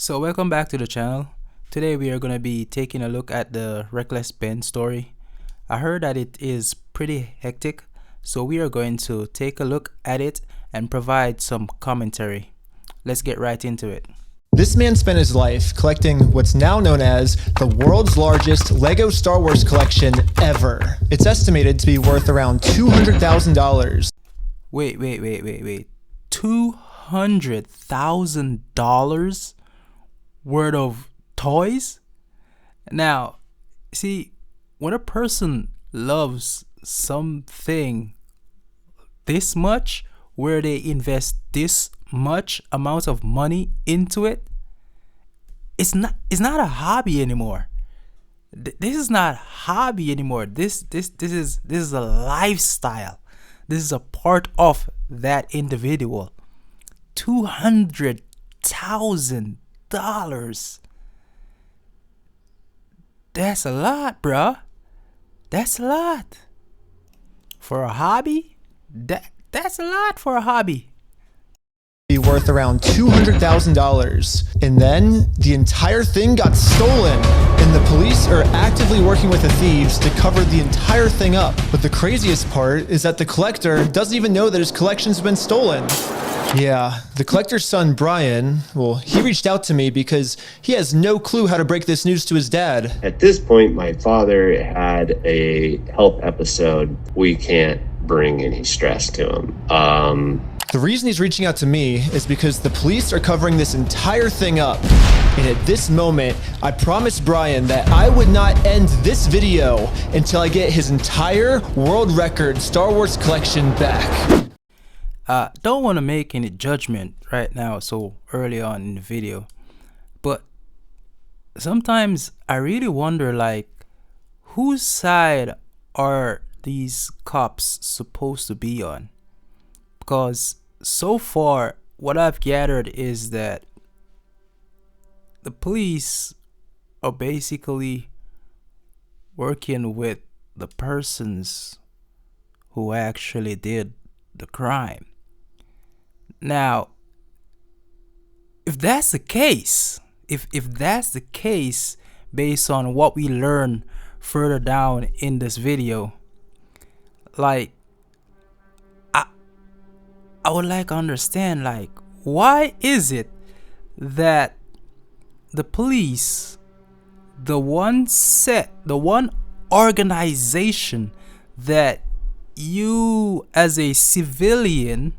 So welcome back to the channel. Today we are going to be taking a look at the Reckless Ben story. I heard that it is pretty hectic, so we are going to take a look at it and provide some commentary. Let's get right into it. This man spent his life collecting what's now known as the world's largest LEGO Star Wars collection ever. It's estimated to be worth around $200,000. Wait. $200,000 worth of toys? Now, see, when a person loves something this much, where they invest this much amount of money into it, it's not a hobby anymore. This is not a hobby anymore. This is a lifestyle. This is a part of that individual. $200,000. That's a lot, bruh. That's a lot. For a hobby? That's a lot for a hobby. Be worth around $200,000. And then the entire thing got stolen. And the police are actively working with the thieves to cover the entire thing up. But the craziest part is that the collector doesn't even know that his collection's been stolen. Yeah, the collector's son, Brian, well, he reached out to me because he has no clue how to break this news to his dad. At this point, my father had a health episode. We can't bring any stress to him. The reason he's reaching out to me is because the police are covering this entire thing up. And at this moment, I promised Brian that I would not end this video until I get his entire world record Star Wars collection back. Don't want to make any judgment right now so early on in the video, but sometimes I really wonder, like, whose side are these cops supposed to be on? Because so far what I've gathered is that the police are basically working with the persons who actually did the crime. Now, if that's the case, if that's the case, based on what we learn further down in this video, like, I would like to understand, like, why is it that the police, the one organization that you as a civilian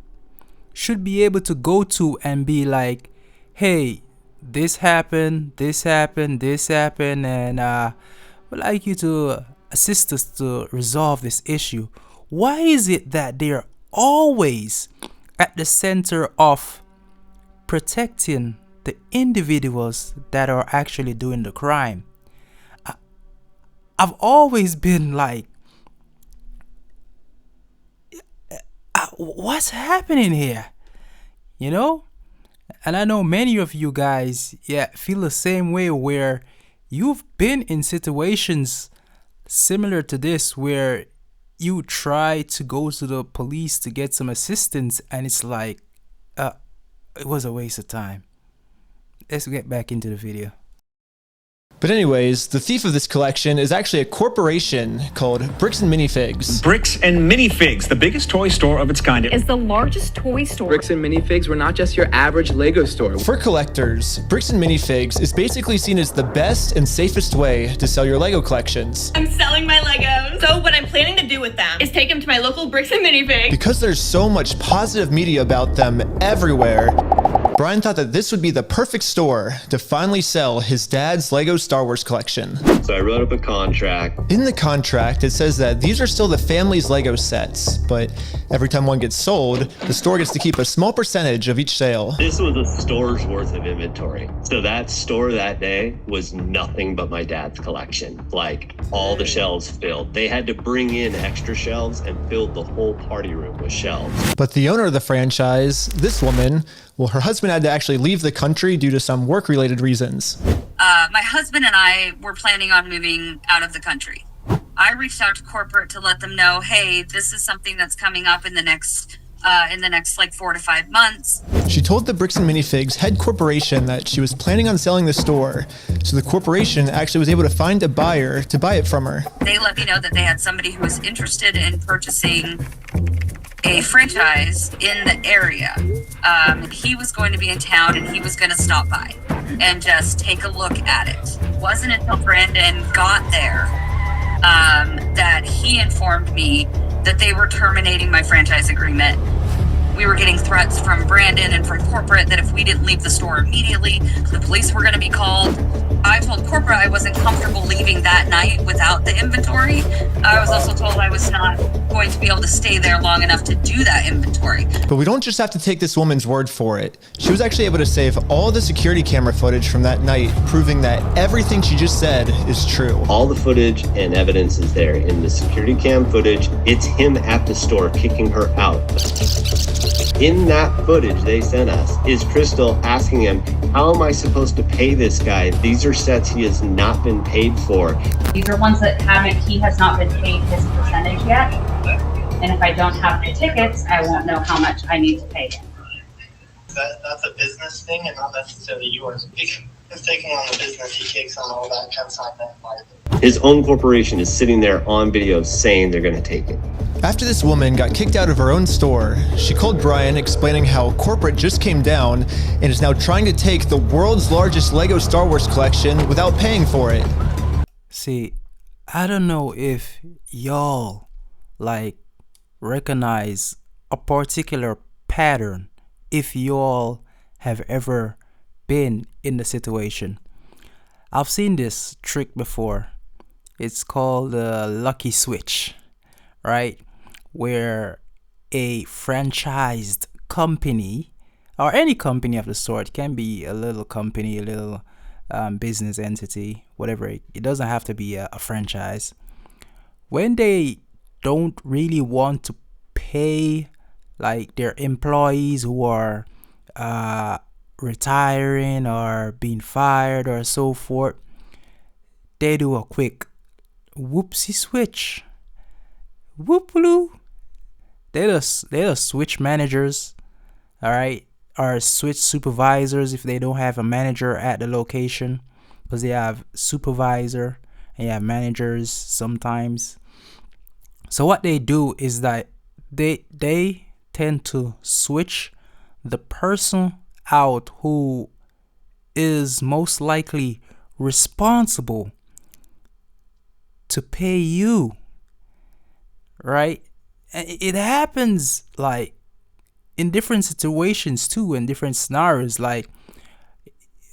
should be able to go to and be like, hey, this happened, and would like you to assist us to resolve this issue. Why is it that they're always at the center of protecting the individuals that are actually doing the crime? I've always been like, what's happening here? You know? And I know many of you guys, feel the same way, where you've been in situations similar to this, where you try to go to the police to get some assistance, and it's like, it was a waste of time. Let's get back into the video. But anyways, the thief of this collection is actually a corporation called Bricks and Minifigs. Bricks and Minifigs, the biggest toy store of its kind. Is the largest toy store. Bricks and Minifigs were not just your average Lego store. For collectors, Bricks and Minifigs is basically seen as the best and safest way to sell your Lego collections. I'm selling my Legos. So what I'm planning to do with them is take them to my local Bricks and Minifigs. Because there's so much positive media about them everywhere, Brian thought that this would be the perfect store to finally sell his dad's Lego Star Wars collection. So I wrote up a contract. In the contract, it says that these are still the family's Lego sets, but every time one gets sold, the store gets to keep a small percentage of each sale. This was a store's worth of inventory. So that store that day was nothing but my dad's collection. Like, all the shelves filled. They had to bring in extra shelves and fill the whole party room with shelves. But the owner of the franchise, this woman, well, her husband had to actually leave the country due to some work-related reasons. My husband and I were planning on moving out of the country. I reached out to corporate to let them know, hey, this is something that's coming up in the next in the next like 4 to 5 months. She told the Bricks and Minifigs head corporation that she was planning on selling the store, so the corporation actually was able to find a buyer to buy it from her. They let me know that they had somebody who was interested in purchasing a franchise in the area. He was going to be in town and he was going to stop by and just take a look at it. It wasn't until Brandon got there that he informed me that they were terminating my franchise agreement. We were getting threats from Brandon and from corporate that if we didn't leave the store immediately, the police were going to be called. I told corporate I wasn't comfortable leaving that night without the inventory. I was also told I was not going to be able to stay there long enough to do that inventory. But we don't just have to take this woman's word for it. She was actually able to save all the security camera footage from that night, proving that everything she just said is true. All the footage and evidence is there. In the security cam footage, it's him at the store kicking her out. In that footage they sent us is Crystal asking him, how am I supposed to pay this guy? These are sets he has not been paid for. These are ones that he has not been paid his percentage yet. And if I don't have the tickets, I won't know how much I need to pay him. That's a business thing and not necessarily yours. He's taking on the business, he takes on all that kind of side that. His own corporation is sitting there on video saying they're going to take it. After this woman got kicked out of her own store, she called Brian explaining how corporate just came down and is now trying to take the world's largest Lego Star Wars collection without paying for it. See, I don't know if y'all like recognize a particular pattern if y'all have ever been in the situation. I've seen this trick before. It's called the lucky switch, right? Where a franchised company or any company of the sort, can be a little company, a little business entity, whatever. It doesn't have to be a franchise. When they don't really want to pay like their employees who are retiring or being fired or so forth, they do a quick whoopsie switch. Whoopaloo. They just switch managers, all right, or switch supervisors if they don't have a manager at the location, because they have supervisor and you have managers sometimes. So what they do is that they tend to switch the person out who is most likely responsible to pay you, right? It happens like in different situations too, in different scenarios. Like,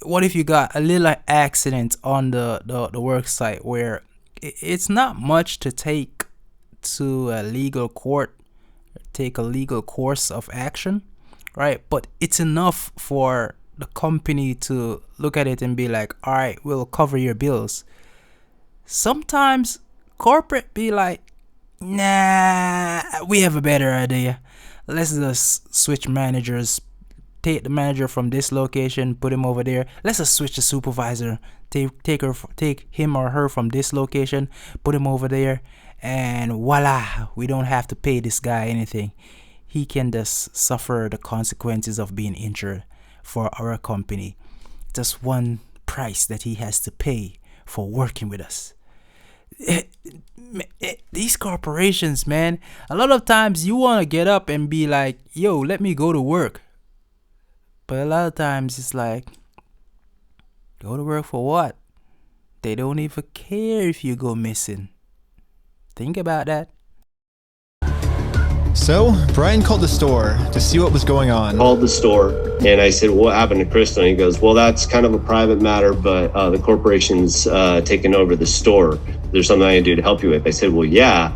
what if you got a little accident on the work site where it's not much to take to a legal court, take a legal course of action, right? But it's enough for the company to look at it and be like, all right, we'll cover your bills. Sometimes corporate be like, nah, we have a better idea. Let's just switch managers. Take the manager from this location, put him over there. Let's just switch the supervisor. Take him or her from this location, put him over there, and voila, we don't have to pay this guy anything. He can just suffer the consequences of being injured for our company. Just one price that he has to pay for working with us. These corporations, man, a lot of times you want to get up and be like, yo, let me go to work. But a lot of times it's like, go to work for what? They don't even care if you go missing. Think about that. So Brian called the store to see what was going on. Called the store and I said, what happened to Crystal? And he goes, well, that's kind of a private matter, but the corporation's taken over the store. There's something I can do to help you with. I said, well, yeah,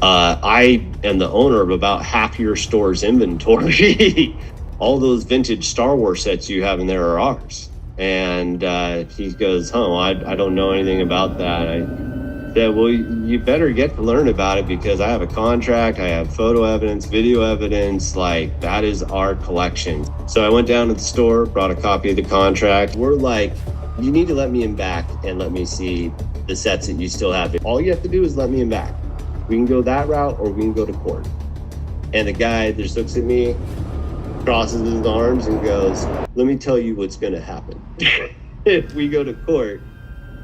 I am the owner of about half your store's inventory. All those vintage Star Wars sets you have in there are ours. And he goes, I don't know anything about that. I said, well, you better get to learn about it because I have a contract, I have photo evidence, video evidence, like that is our collection. So I went down to the store, brought a copy of the contract. We're like, you need to let me in back and let me see the sets that you still have. All you have to do is let me in back. We can go that route or we can go to court. And the guy just looks at me, crosses his arms, and goes, "Let me tell you what's gonna happen. If we go to court,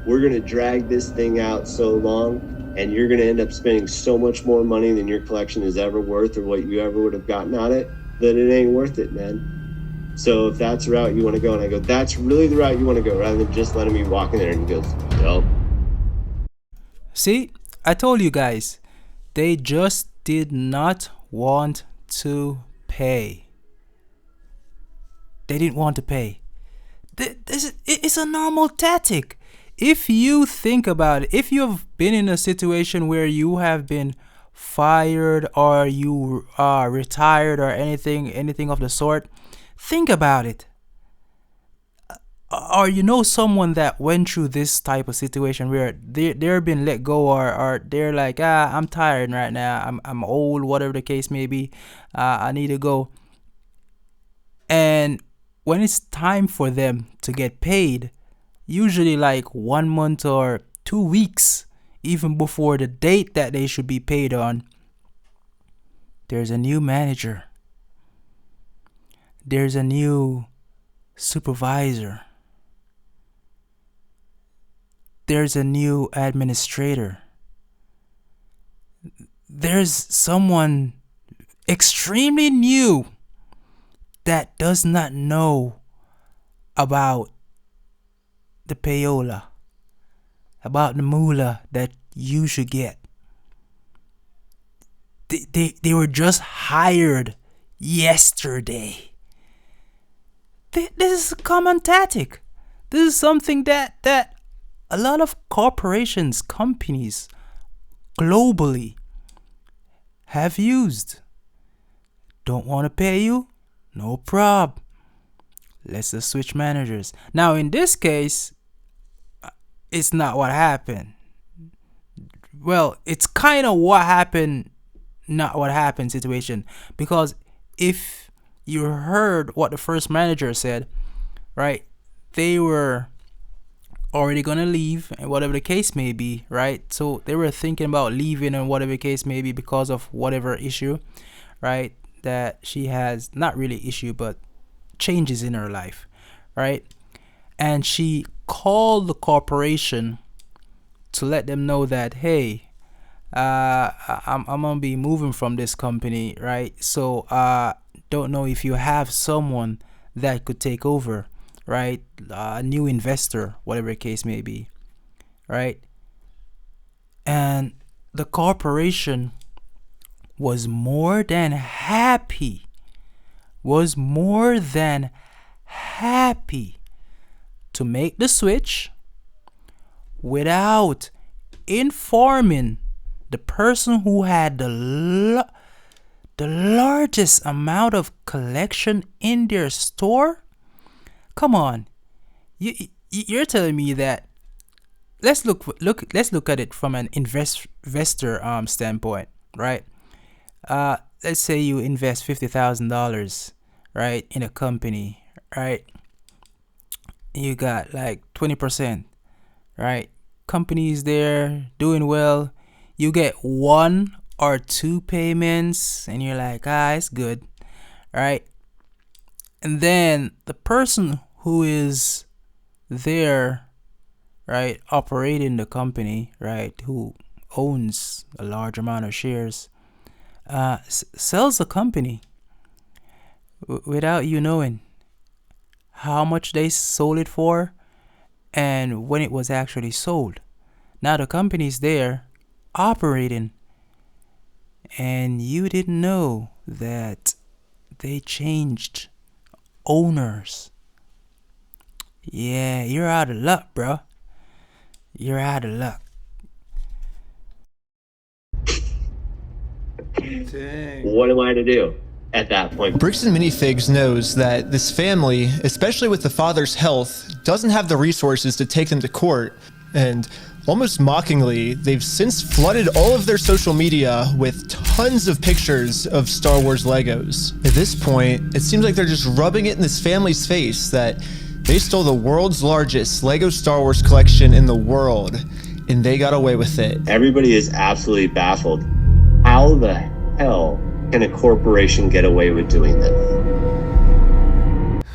we're gonna drag this thing out so long, and you're gonna end up spending so much more money than your collection is ever worth or what you ever would have gotten on it, that it ain't worth it, man. So if that's the route you want to go," and I go, "That's really the route you want to go," rather than just letting me walk in there. And he goes, "Nope." See, I told you guys, they just did not want to pay. They didn't want to pay. It's a normal tactic. If you think about it, if you've been in a situation where you have been fired or you are retired or anything of the sort, think about it. Or you know someone that went through this type of situation where they're been let go, or they're like, I'm tired right now, I'm old, whatever the case may be, I need to go. And when it's time for them to get paid, usually like 1 month or 2 weeks even before the date that they should be paid on, there's a new manager, there's a new supervisor, there's a new administrator, there's someone extremely new that does not know about the payola, about the moolah that you should get. They were just hired yesterday. This is a common tactic. This is something that a lot of corporations, companies globally have used. Don't want to pay you? No prob. Let's just switch managers. Now in this case, it's not what happened. Well, it's kind of what happened, not what happened situation. Because if you heard what the first manager said, right, they were already gonna leave and whatever the case may be, right? So they were thinking about leaving and whatever the case may be because of whatever issue, right, that she has. Not really issue, but changes in her life, right? And she called the corporation to let them know that, hey, I'm gonna be moving from this company, right? So don't know if you have someone that could take over, right? A new investor, whatever the case may be, right? And the corporation was more than happy, to make the switch without informing the person who had the largest amount of collection in their store. Come on, you're telling me that? Let's look at it from an investor standpoint, right? Let's say you invest $50,000, right, in a company, right? You got like 20%, right? Company's there doing well. You get 1 or 2 payments, and you're like, it's good, right? And then the person who is there, right, operating the company, right, who owns a large amount of shares, sells the company without you knowing how much they sold it for and when it was actually sold. Now the company's there operating, and you didn't know that they changed owners. Yeah, you're out of luck, bro. You're out of luck. Dang. What am I to do at that point? Bricks and Minifigs knows that this family, especially with the father's health, doesn't have the resources to take them to court, and almost mockingly, they've since flooded all of their social media with tons of pictures of Star Wars Legos. At this point, it seems like they're just rubbing it in this family's face that they stole the world's largest Lego Star Wars collection in the world, and they got away with it. Everybody is absolutely baffled. How the hell can a corporation get away with doing that?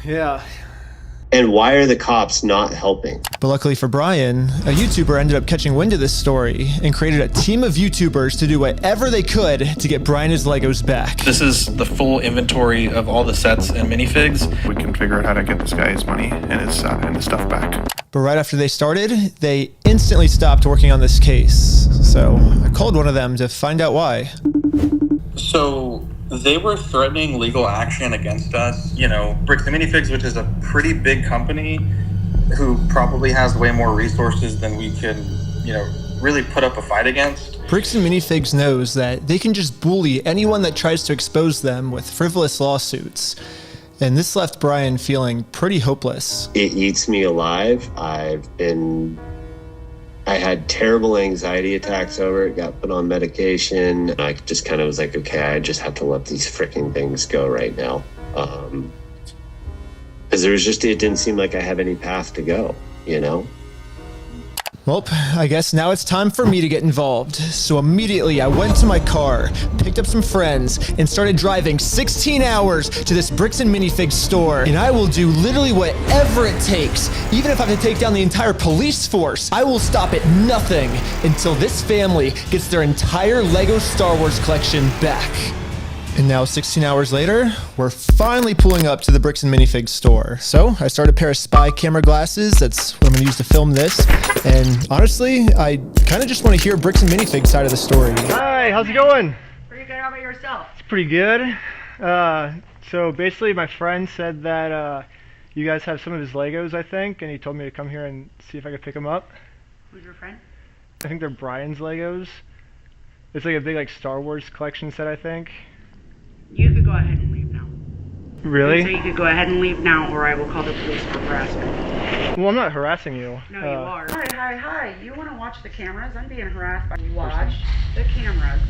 Yeah. And why are the cops not helping? But luckily for Brian, a YouTuber ended up catching wind of this story and created a team of YouTubers to do whatever they could to get Brian his Legos back. This is the full inventory of all the sets and minifigs. We can figure out how to get this guy his money and his stuff back. But right after they started, they instantly stopped working on this case. So I called one of them to find out why. So they were threatening legal action against us. You know, Bricks and Minifigs, which is a pretty big company who probably has way more resources than we can, you know, really put up a fight against. Bricks and Minifigs knows that they can just bully anyone that tries to expose them with frivolous lawsuits. And this left Brian feeling pretty hopeless. It eats me alive. I had terrible anxiety attacks over it, got put on medication. I just kind of was like, okay, I just have to let these freaking things go right now. Because it didn't seem like I have any path to go, you know? Well, I guess now it's time for me to get involved. So immediately I went to my car, picked up some friends, and started driving 16 hours to this Bricks and Minifigs store. And I will do literally whatever it takes. Even if I have to take down the entire police force, I will stop at nothing until this family gets their entire Lego Star Wars collection back. And now 16 hours later, we're finally pulling up to the Bricks and Minifigs store. So I started a pair of spy camera glasses. That's what I'm gonna use to film this. And honestly, I kind of just want to hear Bricks and Minifigs side of the story. Hi, how's it going? Pretty good. How about yourself? It's pretty good. So basically my friend said that you guys have some of his Legos, I think, and he told me to come here and see if I could pick them up. Who's your friend? I think they're Brian's Legos. It's like a big Star Wars collection set, I think. You could go ahead and leave now. Really? So you could go ahead and leave now, or I will call the police for harassment. Well, I'm not harassing you. No, you are. Hi. You want to watch the cameras? I'm being harassed by... Watch the cameras.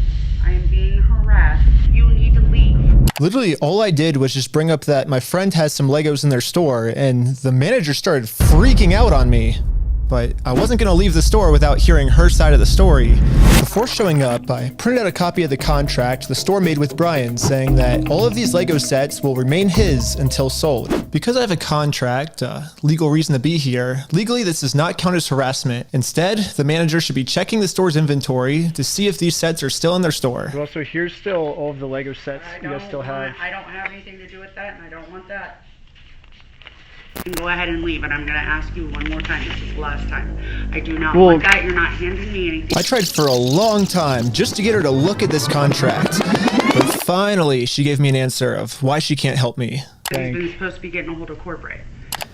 I am being harassed. You need to leave. Literally, all I did was just bring up that my friend has some Legos in their store, and the manager started freaking out on me. But I wasn't going to leave the store without hearing her side of the story. Before showing up, I printed out a copy of the contract the store made with Brian, saying that all of these Lego sets will remain his until sold. Because I have a contract, legal reason to be here, legally this does not count as harassment. Instead, the manager should be checking the store's inventory to see if these sets are still in their store. Well, so here's still all of the Lego sets you guys still have. I don't have anything to do with that, and I don't want that. You can go ahead and leave, and I'm going to ask you one more time. This is the last time. I do not want that. You're not handing me anything. I tried for a long time just to get her to look at this contract. But finally, she gave me an answer of why she can't help me. He's been supposed to be getting a hold of corporate.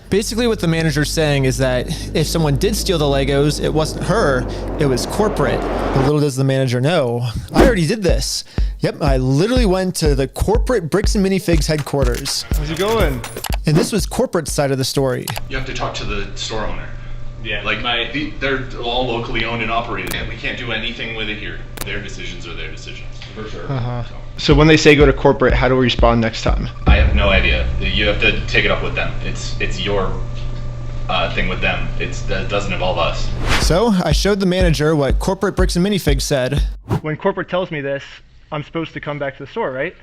Basically what the manager's saying is that if someone did steal the Legos, it wasn't her, it was corporate. But little does the manager know, I already did this. Yep, I literally went to the corporate Bricks and Minifigs headquarters. How's it going? And this was corporate side of the story. You have to talk to the store owner. Yeah, they're all locally owned and operated, and we can't do anything with it here. Their decisions are their decisions. For sure. So when they say go to corporate, how do we respond next time? I have no idea. You have to take it up with them. It's your thing with them. That doesn't involve us. So I showed the manager what corporate Bricks and Minifigs said. When corporate tells me this, I'm supposed to come back to the store, right?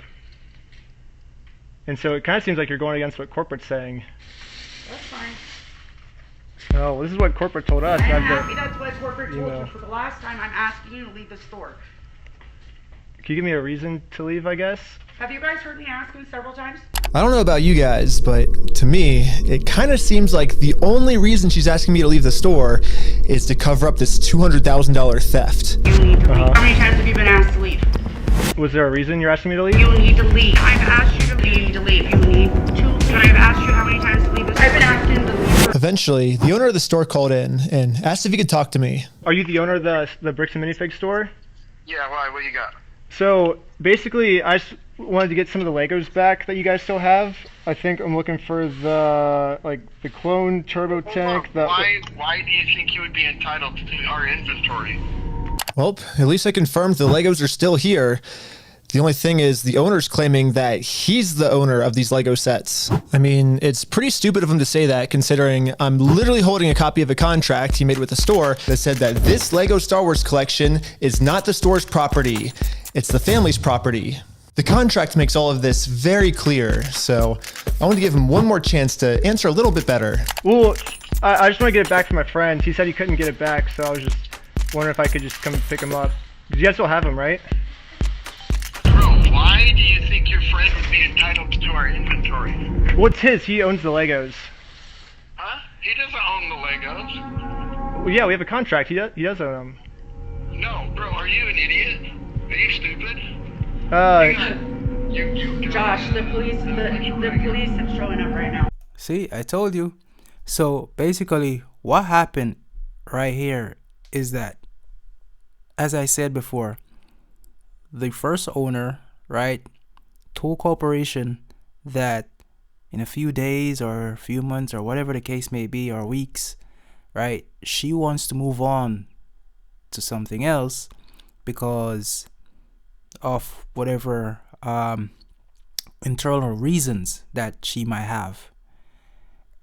And so it kind of seems like you're going against what corporate's saying. That's fine. Oh, well, this is what corporate told us. I'm happy that's what corporate told you. For the last time, I'm asking you to leave the store. Can you give me a reason to leave, I guess? Have you guys heard me ask you several times? I don't know about you guys, but to me, it kind of seems like the only reason she's asking me to leave the store is to cover up this $200,000 theft. You need to leave. How many times have you been asked to leave? Was there a reason you're asking me to leave? You need to leave. I've asked you to leave. You need to leave. You need to. I've asked you how many times to leave this. I've been asking to leave. Eventually, the owner of the store called in and asked if he could talk to me. Are you the owner of the Bricks and Minifigs store? Yeah, why? What you got? So basically, I just wanted to get some of the Legos back that you guys still have. I think I'm looking for the clone turbo tank. Why do you think you would be entitled to our inventory? Well, at least I confirmed the Legos are still here. The only thing is the owner's claiming that he's the owner of these Lego sets. I mean, it's pretty stupid of him to say that, considering I'm literally holding a copy of a contract he made with the store that said that this Lego Star Wars collection is not the store's property. It's the family's property. The contract makes all of this very clear, so I want to give him one more chance to answer a little bit better. Well, I just want to get it back to my friend. He said he couldn't get it back, so I was just wondering if I could just come pick him up. You guys still have him, right? Bro, why do you think your friend would be entitled to our inventory? Well, it's his. He owns the Legos. Huh? He doesn't own the Legos. Well, yeah, we have a contract. He does own them. No, bro, are you an idiot? Are you stupid? Josh, the police are showing up right now. See, I told you. So basically, what happened right here is that, as I said before, the first owner, right, told corporation that in a few days or a few months or whatever the case may be, or weeks, right, she wants to move on to something else because of whatever internal reasons that she might have.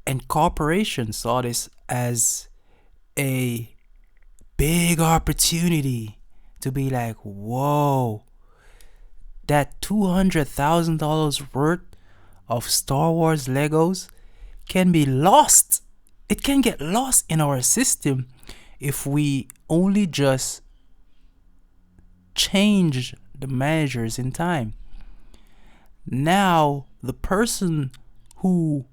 And corporations saw this as a big opportunity to be like, whoa, that $200,000 worth of Star Wars Legos can be lost. It can get lost in our system if we only just change the managers in time. Now, the person who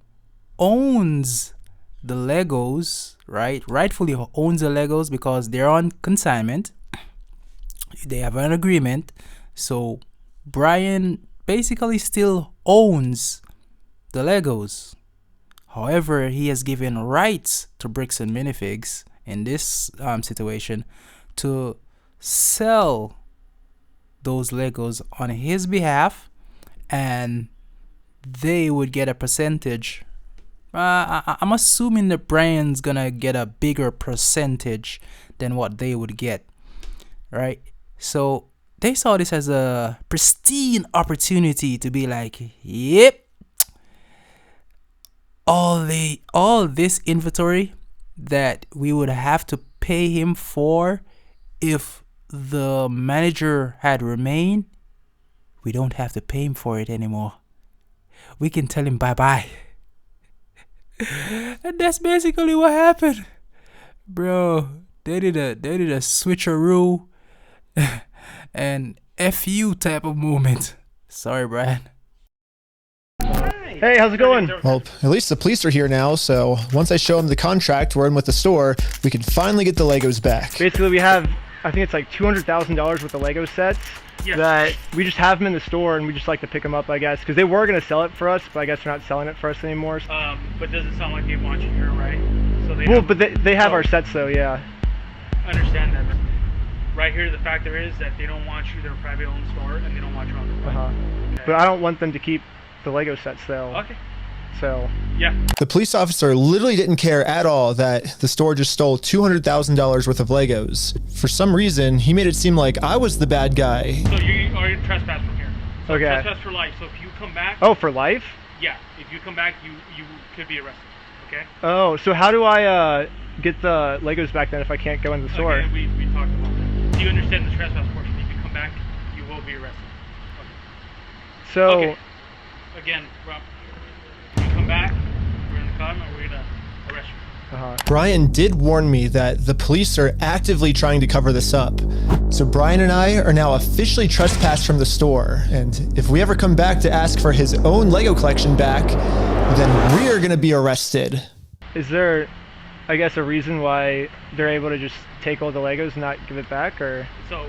owns the Legos, right, rightfully owns the Legos because they're on consignment. They have an agreement. So Brian basically still owns the Legos. However, he has given rights to Bricks and Minifigs in this situation to sell those Legos on his behalf, and they would get a percentage. I'm assuming that Brian's gonna get a bigger percentage than what they would get, right? So they saw this as a pristine opportunity to be like, yep, all this inventory that we would have to pay him for if the manager had remained, we don't have to pay him for it anymore. We can tell him bye-bye. And that's basically what happened. Bro, they did a switcheroo and FU type of movement. Sorry, Brian. Hey, how's it going? Well, at least the police are here now, so once I show them the contract we're in with the store, we can finally get the Legos back. Basically, we have, I think it's like $200,000 worth of Lego sets that we just have them in the store, and we just like to pick them up, I guess, because they were going to sell it for us, but I guess they're not selling it for us anymore. But does it sound like they want you here, right? So they they have our sets though, yeah. I understand that. Right here, the factor is that they don't want you their private owned store, and they don't want you on the front. Okay. But I don't want them to keep the Lego sets though. Okay. So yeah. The police officer literally didn't care at all that the store just stole $200,000 worth of Legos. For some reason, he made it seem like I was the bad guy. So you are trespass from here. So okay. Trespass for life. So if you come back. Oh, for life? Yeah. If you come back, you could be arrested. Okay. Oh, so how do I get the Legos back then if I can't go in the store? Okay, we talked about that. Do you understand the trespass portion? If you come back, you will be arrested. Okay. So. Okay. Again, Rob, when you come back, we're in the car, and we're gonna arrest you. Brian did warn me that the police are actively trying to cover this up. So Brian and I are now officially trespassed from the store, and if we ever come back to ask for his own Lego collection back, then we are gonna be arrested. Is there, I guess, a reason why they're able to just take all the Legos and not give it back, or? So,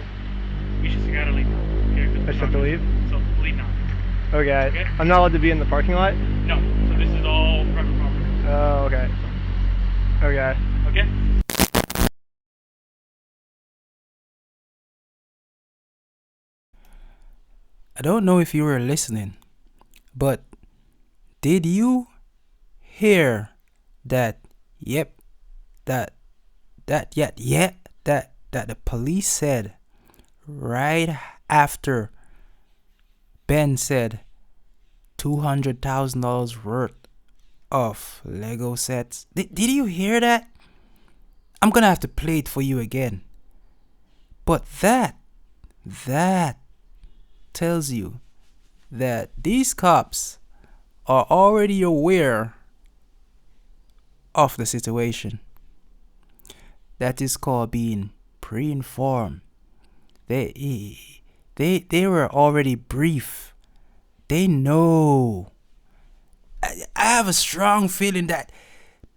you just gotta leave. Okay, I just have to leave? So, leave now. Okay. I'm not allowed to be in the parking lot? No. So this is all private property. Oh, okay. Okay. Okay? I don't know if you were listening, but did you hear that? Yep. That the police said right after Ben said $200,000 worth of Lego sets. Did you hear that? I'm gonna have to play it for you again. But that tells you that these cops are already aware of the situation. That is called being pre-informed. They were already brief. They know. I have a strong feeling that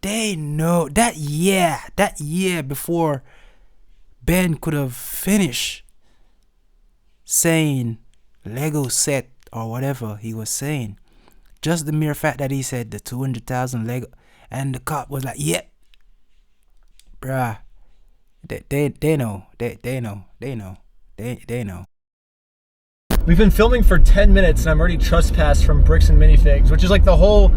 they know that year before Ben could have finished saying Lego set or whatever he was saying. Just the mere fact that he said the 200,000 Lego, and the cop was like, yep. Bruh. They know. They know. We've been filming for 10 minutes and I'm already trespassed from Bricks and Minifigs, which is like the whole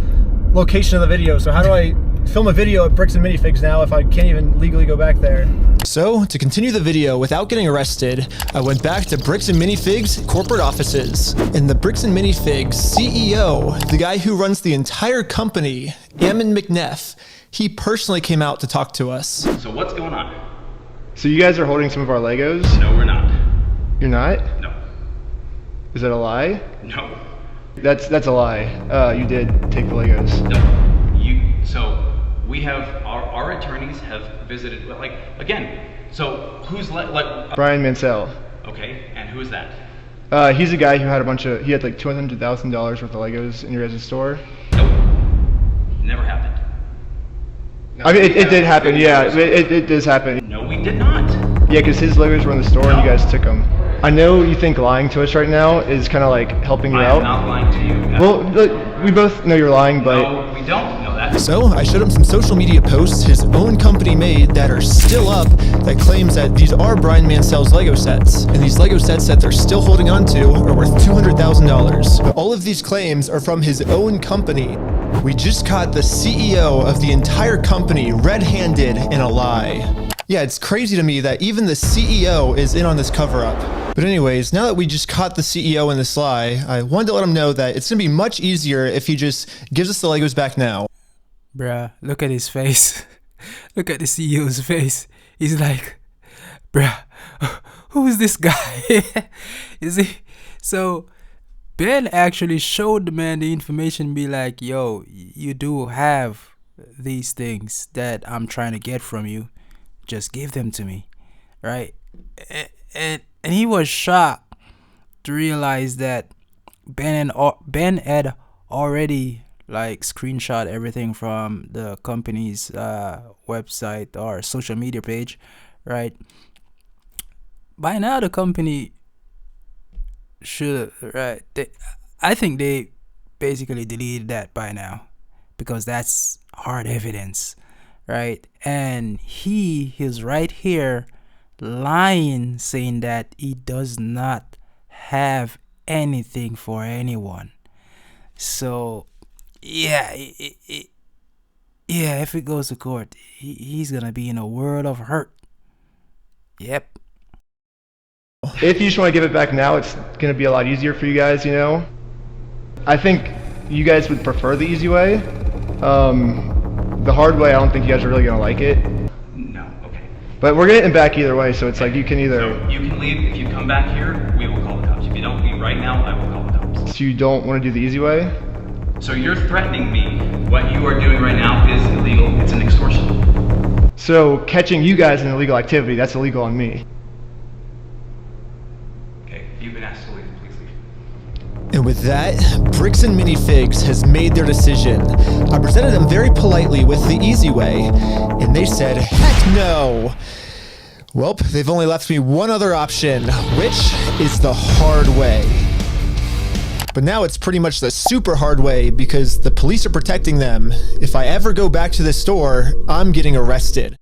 location of the video. So how do I film a video at Bricks and Minifigs now if I can't even legally go back there? So to continue the video without getting arrested, I went back to Bricks and Minifigs corporate offices. And the Bricks and Minifigs CEO, the guy who runs the entire company, Ammon McNeff, he personally came out to talk to us. So what's going on? So you guys are holding some of our Legos? No, we're not. You're not? No. Is that a lie? No. That's a lie. You did take the Legos. No. So we have our attorneys have visited. Like again. So who's like Brian Mansell. Okay, and who is that? He's a guy who had he had like $200,000 worth of Legos in your guys' store. Nope. Never happened. I mean, it did happen. Yeah, it does happen. No, we did not. Yeah, because his Legos were in the store and you guys took them. I know you think lying to us right now is kind of like helping you out. I'm not lying to you. Well, look, we both know you're lying, but... No, we don't know that. So I showed him some social media posts his own company made that are still up that claims that these are Brian Mansell's Lego sets. And these Lego sets that they're still holding on to are worth $200,000. But all of these claims are from his own company. We just caught the CEO of the entire company red-handed in a lie. Yeah, it's crazy to me that even the CEO is in on this cover-up. But anyways, now that we just caught the CEO in this lie, I wanted to let him know that it's going to be much easier if he just gives us the Legos back now. Bruh, look at his face. Look at the CEO's face. He's like, bruh, who is this guy? Is he? So Ben actually showed the man the information, be like, yo, you do have these things that I'm trying to get from you. Just give them to me, right? And he was shocked to realize that Ben had already like screenshot everything from the company's website or social media page, right? By now the company should, right? I think they basically deleted that by now because that's hard evidence, right? And he is right here lying, saying that he does not have anything for anyone. So yeah, if it goes to court, he's gonna be in a world of hurt. Yep. If you just want to give it back now, it's gonna be a lot easier for you guys, you know. I think you guys would prefer the easy way. The hard way, I don't think you guys are really gonna like it. No, okay. But we're getting it back either way, so it's like you can either... So you can leave. If you come back here, we will call the cops. If you don't leave right now, I will call the cops. So you don't want to do the easy way? So you're threatening me. What you are doing right now is illegal. It's an extortion. So catching you guys in illegal activity, that's illegal on me. Okay, you've been asked to leave. Please leave. And with that, Bricks and Minifigs has made their decision. I presented them very politely with the easy way, and they said, heck no! Well, they've only left me one other option, which is the hard way. But now it's pretty much the super hard way because the police are protecting them. If I ever go back to the store, I'm getting arrested.